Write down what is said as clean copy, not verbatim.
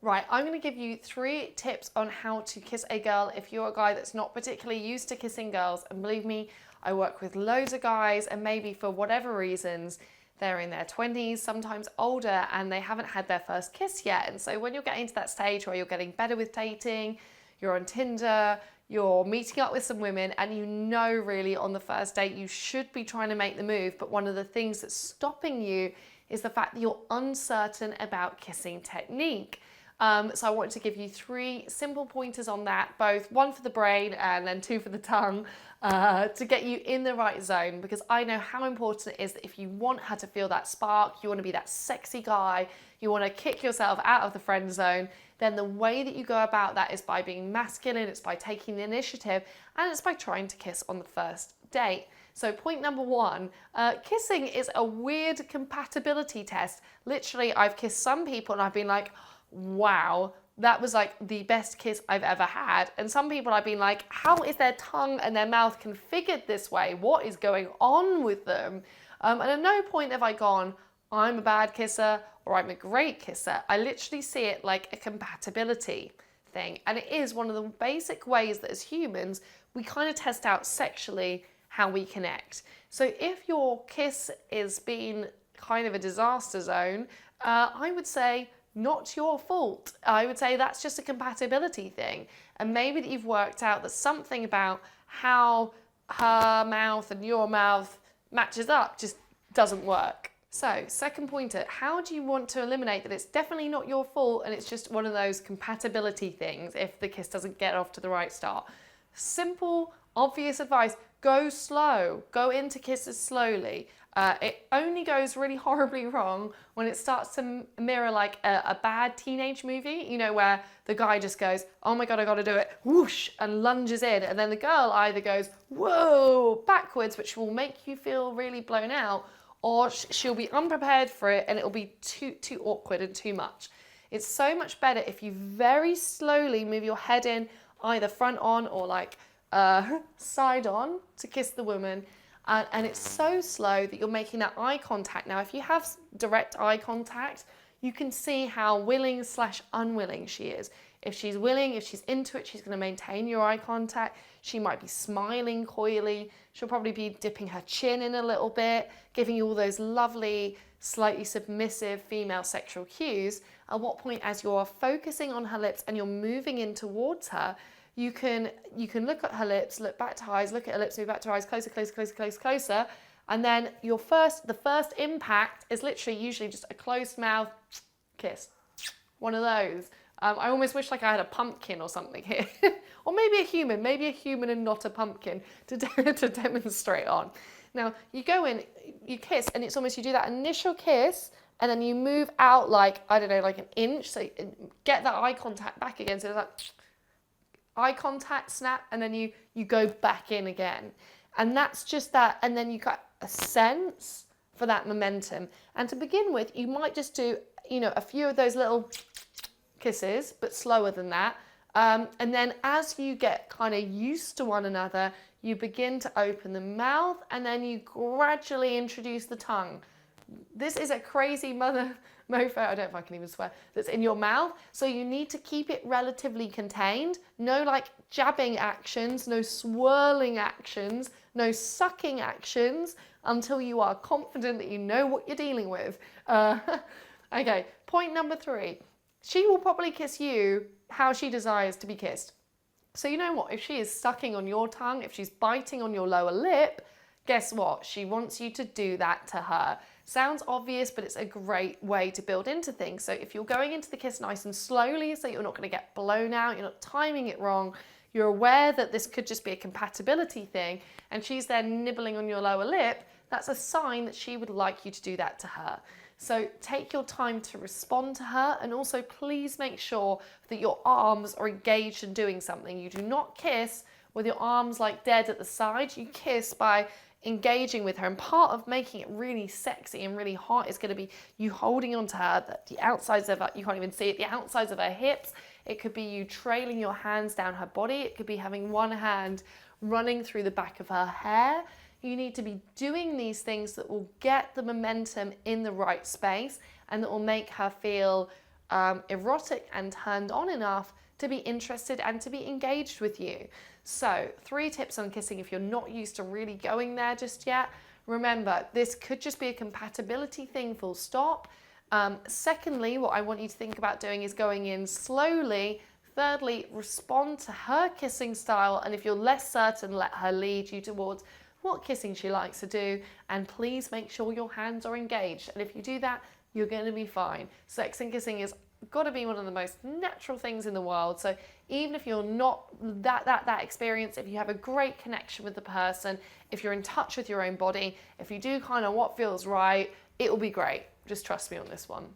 Right, I'm going to give you 3 tips on how to kiss a girl if you're a guy that's not particularly used to kissing girls. And believe me, I work with loads of guys, and maybe for whatever reasons, they're in their 20s, sometimes older, and they haven't had their first kiss yet. And so when you're getting to that stage where you're getting better with dating, you're on Tinder, you're meeting up with some women, and you know really on the first date you should be trying to make the move, but one of the things that's stopping you is the fact that you're uncertain about kissing technique. So I want to give you 3 simple pointers on that, both 1 for the brain and then 2 for the tongue, to get you in the right zone, because I know how important it is that if you want her to feel that spark, you want to be that sexy guy, you want to kick yourself out of the friend zone, then the way that you go about that is by being masculine, it's by taking the initiative, and it's by trying to kiss on the first date. So point number 1, kissing is a weird compatibility test. Literally, I've kissed some people and I've been like, wow, that was like the best kiss I've ever had. And some people I've been like, how is their tongue and their mouth configured this way? What is going on with them? And at no point have I gone, I'm a bad kisser or I'm a great kisser. I literally see it like a compatibility thing. And it is one of the basic ways that as humans, we kind of test out sexually how we connect. So if your kiss is being kind of a disaster zone, I would say, not your fault. I would say that's just a compatibility thing. And maybe that you've worked out that something about how her mouth and your mouth matches up just doesn't work. So, second pointer, how do you want to eliminate that it's definitely not your fault and it's just one of those compatibility things if the kiss doesn't get off to the right start? Simple, obvious advice, go slow. Go into kisses slowly. It only goes really horribly wrong when it starts to mirror like a bad teenage movie, you know, where the guy just goes, oh my God, I gotta do it, whoosh, and lunges in. And then the girl either goes, whoa, backwards, which will make you feel really blown out, or she'll be unprepared for it and it'll be too awkward and too much. It's so much better if you very slowly move your head in, either front on or like side on to kiss the woman. And it's so slow that you're making that eye contact. Now, if you have direct eye contact, you can see how willing / unwilling she is. If she's willing, if she's into it, she's going to maintain your eye contact. She might be smiling coyly. She'll probably be dipping her chin in a little bit, giving you all those lovely, slightly submissive female sexual cues. At what point, as you're focusing on her lips and you're moving in towards her, you can look at her lips, look back to her eyes, look at her lips, move back to her eyes, closer, closer, closer, closer, closer. And then the first impact is literally usually just a closed mouth kiss. One of those. I almost wish like I had a pumpkin or something here. Or maybe a human and not a pumpkin to demonstrate on. Now, you go in, you kiss, and it's almost, you do that initial kiss, and then you move out like, I don't know, like an inch, so you get that eye contact back again. So it's like, eye contact, snap, and then you go back in again. And that's just that, and then you got a sense for that momentum. And to begin with, you might just do, a few of those little kisses, but slower than that. And then as you get kind of used to one another, you begin to open the mouth, and then you gradually introduce the tongue. This is a crazy mofo, I don't know if I can even swear, that's in your mouth. So you need to keep it relatively contained. No like jabbing actions, no swirling actions, no sucking actions until you are confident that you know what you're dealing with. Okay, point number 3. She will probably kiss you how she desires to be kissed. So you know what? If she is sucking on your tongue, if she's biting on your lower lip, guess what? She wants you to do that to her. Sounds obvious, but it's a great way to build into things. So if you're going into the kiss nice and slowly, so you're not going to get blown out, you're not timing it wrong, you're aware that this could just be a compatibility thing, and she's there nibbling on your lower lip, that's a sign that she would like you to do that to her. So take your time to respond to her, and also please make sure that your arms are engaged in doing something. You do not kiss with your arms like dead at the side. You kiss by engaging with her, and part of making it really sexy and really hot is going to be you holding onto her, the outsides of her, you can't even see it, the outsides of her hips. It could be you trailing your hands down her body. It could be having one hand running through the back of her hair. You need to be doing these things that will get the momentum in the right space and that will make her feel erotic and turned on enough to be interested and to be engaged with you. So 3 tips on kissing if you're not used to really going there just yet. Remember, this could just be a compatibility thing, full stop. Secondly, what I want you to think about doing is going in slowly. Thirdly, respond to her kissing style, and if you're less certain, let her lead you towards what kissing she likes to do, and please make sure your hands are engaged. And if you do that, you're going to be fine. Sex and kissing is got to be one of the most natural things in the world. So even if you're not that experienced, if you have a great connection with the person, if you're in touch with your own body, if you do kind of what feels right, it will be great. Just trust me on this one.